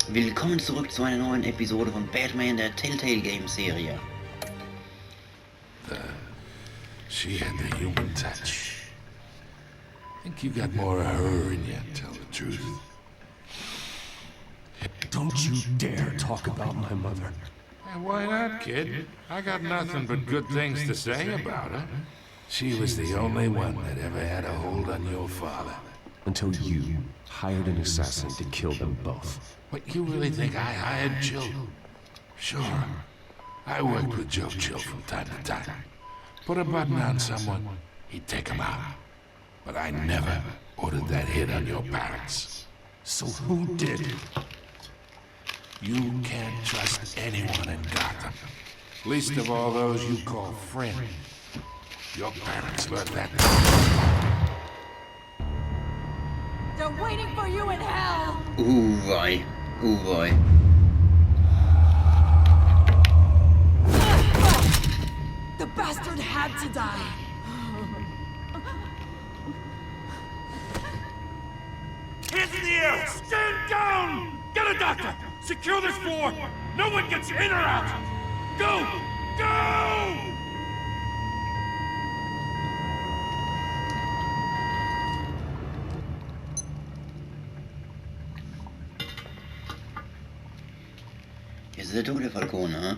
Willkommen zurück zu einer neuen Episode von Batman, der Telltale Games Serie. She had the human touch. Think you got more of her in you, tell the truth. Don't you dare talk about my mother. And why not, kid? I got nothing but good things to say about her. She was the only one that ever had a hold on your father. Until you hired an assassin to kill them both. What, you really think I hired Jill? Sure. I worked with Joe Chill from time to time. Put a button on someone, he'd take him out. But I never ordered that hit on your parents. So who did? You can't trust anyone in Gotham. Least of all those you call friend. Your parents learned that. They're waiting for you in hell! Ooh, boy. Ooh, boy. The bastard had to die. Hands in the air! Stand down! Get a doctor! Secure this floor! No one gets in or out! Go! Go! Ist der tote Falcone, huh?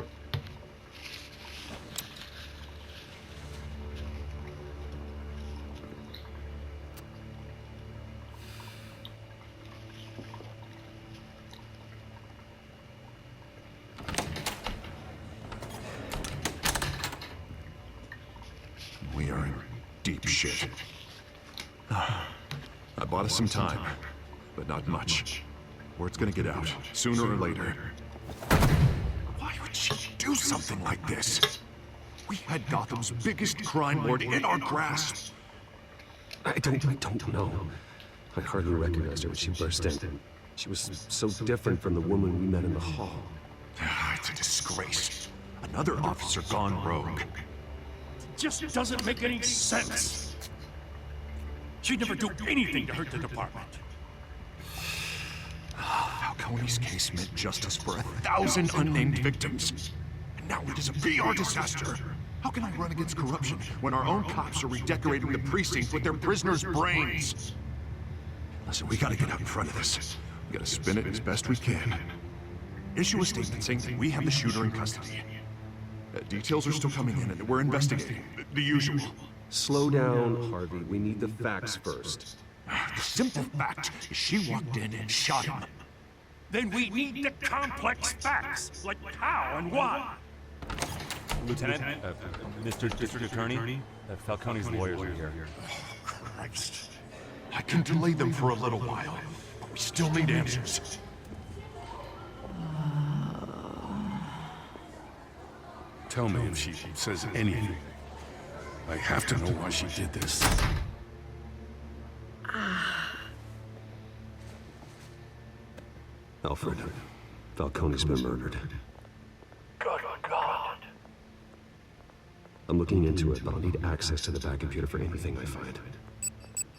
We are in deep shit. I bought us some time, but not much. Word's gonna get out, sooner or later. Why would she do something like this? We had Gotham's biggest crime lord in our grasp. I don't know. I hardly recognized her when she burst in. She was so different from the woman we met in the hall. It's a disgrace. Another officer gone rogue. Just doesn't make any sense. She'd never do anything to hurt the department. Falcone's case meant justice for 1,000 unnamed victims. And now it is a PR disaster. How can I run against corruption when our own cops are redecorating the precinct with their prisoners' brains? Listen, we gotta get out in front of this. We gotta spin it as best we can. Issue a statement saying that we have the shooter in custody. Details are still coming in and we're investigating. The usual. Slow down, Harvey. We need the facts first. The simple fact is she walked in and shot him. Then we need the complex facts, like how and why. Lieutenant, Mr. District Attorney, Falcone's lawyers are here. Christ. I can delay them for a little while, but we still need answers. Tell me if she says anything. I have to know why she did this. Alfred, Falcone's been murdered. Good God. I'm looking into it, but I'll need access to the back computer for anything I find.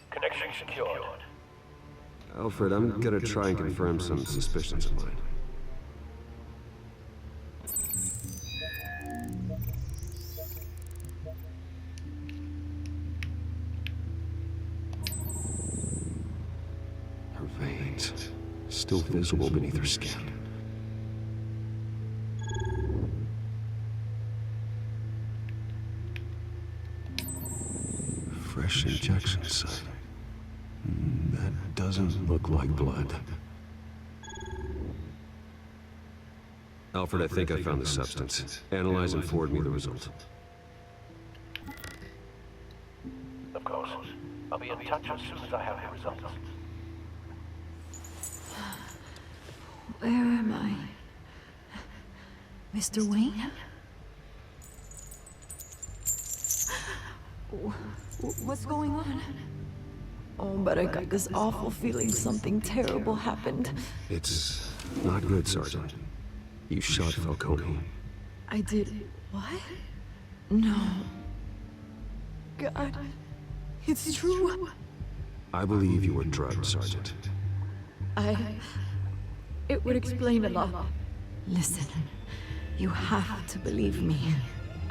Connection secured. Alfred, I'm gonna try and confirm some suspicions of mine. Her veins, still visible beneath her skin. Fresh injection site. That doesn't look like blood. Alfred, I think I found the substance. Analyze and forward me the result. Of course. I'll be in touch as soon as I have the results. Where am I? Mr. Wayne? What's going on? Oh, but I got this awful feeling something terrible happened. It's not good, Sergeant. You shot Falcone. I did what? No. God, it's true. I believe you were drugged, Sergeant. It would explain a lot. Listen, you have to believe me.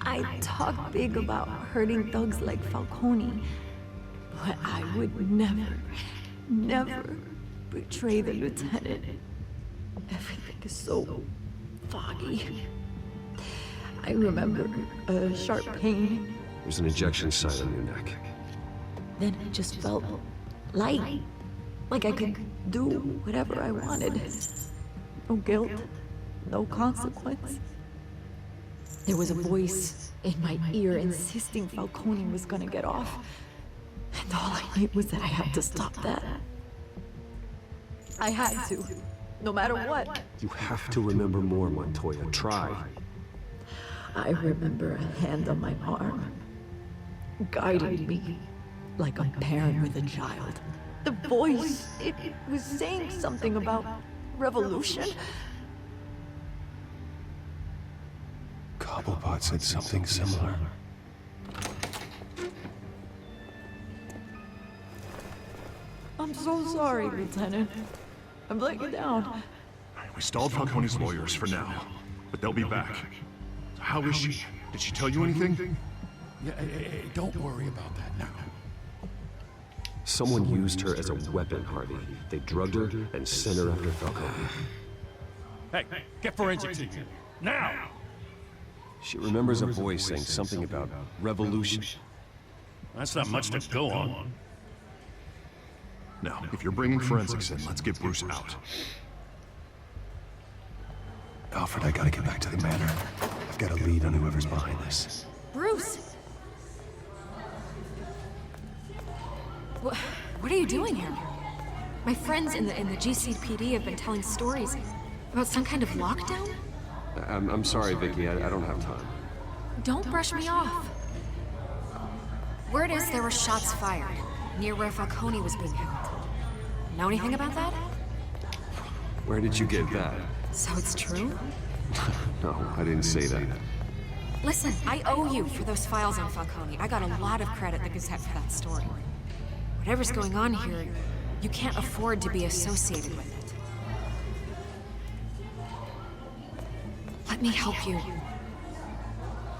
I talk big about hurting thugs like Falcone, but I would never betray the lieutenant. Everything is so foggy. I remember a sharp pain. There's an ejection site on your neck. Then it just felt light. Like I could do whatever I wanted. No guilt, no consequence. There was a voice in my ear insisting Falcone was gonna get off. And all I knew was that I had to stop that. I had to, no matter what. You have to remember more, Montoya. Try. I remember a hand on my arm, guiding me like a parent with a child. The voice, it was saying something about revolution. Cobblepot said something similar. I'm so sorry, Lieutenant. I'm letting you down. We stalled Falcone's lawyers for now, but they'll be back. So how is she? Did she tell you anything? Yeah, don't worry about that now. Someone used her as a weapon, Harvey. They drugged her and sent her after Falcone. Hey, get forensic team. Now! She remembers a voice saying something about revolution. That's not much to go on. Now, if you're bringing forensics in, let's get Bruce out. Alfred, I gotta get back to the manor. I've got a lead on whoever's behind this. Bruce! What are you doing here? My friends in the GCPD have been telling stories about some kind of lockdown? I'm sorry, Vicky. I don't have time. Don't brush me off. Word is there were shots fired near where Falcone was being held. Know anything about that? Where did you get that? So it's true? No, I didn't say that. Listen, I owe you for those files on Falcone. I got a lot of credit at the Gazette for that story. Whatever's going on here, you can't afford to be associated with it. Let me help you.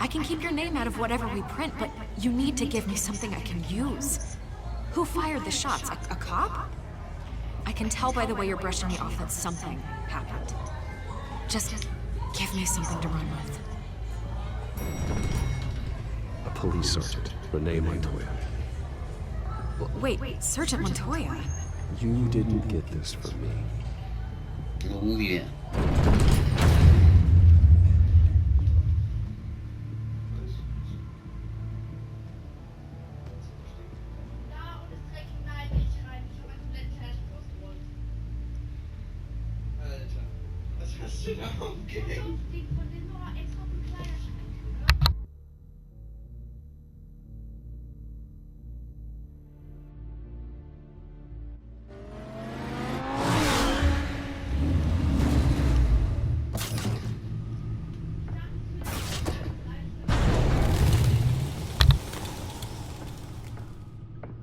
I can keep your name out of whatever we print, but you need to give me something I can use. Who fired the shots? A cop? I can tell by the way you're brushing me off that something happened. Just give me something to run with. A police sergeant, Renee Montoya. Wait, Sergeant Montoya? You didn't get this from me. Oh yeah.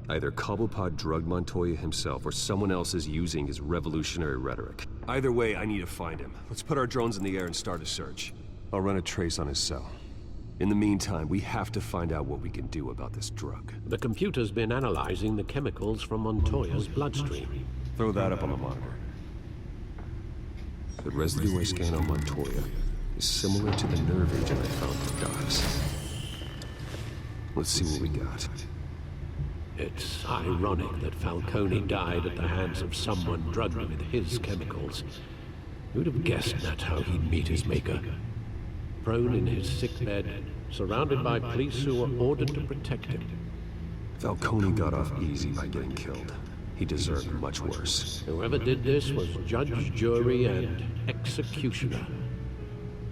Either Cobblepot drugged Montoya himself, or someone else is using his revolutionary rhetoric. Either way, I need to find him. Let's put our drones in the air and start a search. I'll run a trace on his cell. In the meantime, we have to find out what we can do about this drug. The computer's been analyzing the chemicals from Montoya's bloodstream. Throw that up on the monitor. The residue I scan on Montoya is similar to the nerve agent I found at the docks. Let's see what we got. It's ironic that Falcone died at the hands of someone drugged with his chemicals. Who'd have guessed that's how he'd meet his maker? Prone in his sickbed, surrounded by police who were ordered to protect him. Falcone got off easy by getting killed. He deserved much worse. Whoever did this was judge, jury, and executioner.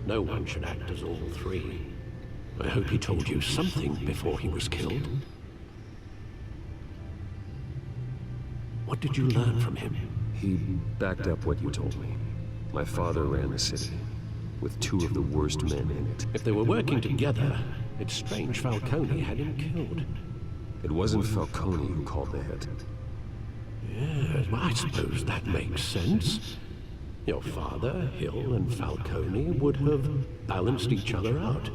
No one should act as all three. I hope he told you something before he was killed. What did you learn from him? He backed up what you told me. My father ran the city, with two of the worst men in it. If they were working together, it's strange Falcone had him killed. It wasn't Falcone who called the hit. Yes, well, I suppose that makes sense. Your father, Hill, and Falcone would have balanced each other out.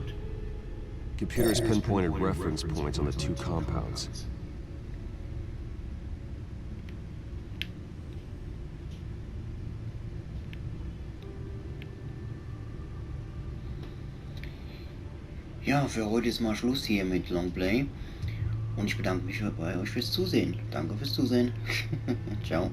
Computers pinpointed reference points on the two compounds. Ja, für heute ist mal Schluss hier mit Longplay. Und ich bedanke mich bei euch fürs Zusehen. Danke fürs Zusehen. Ciao.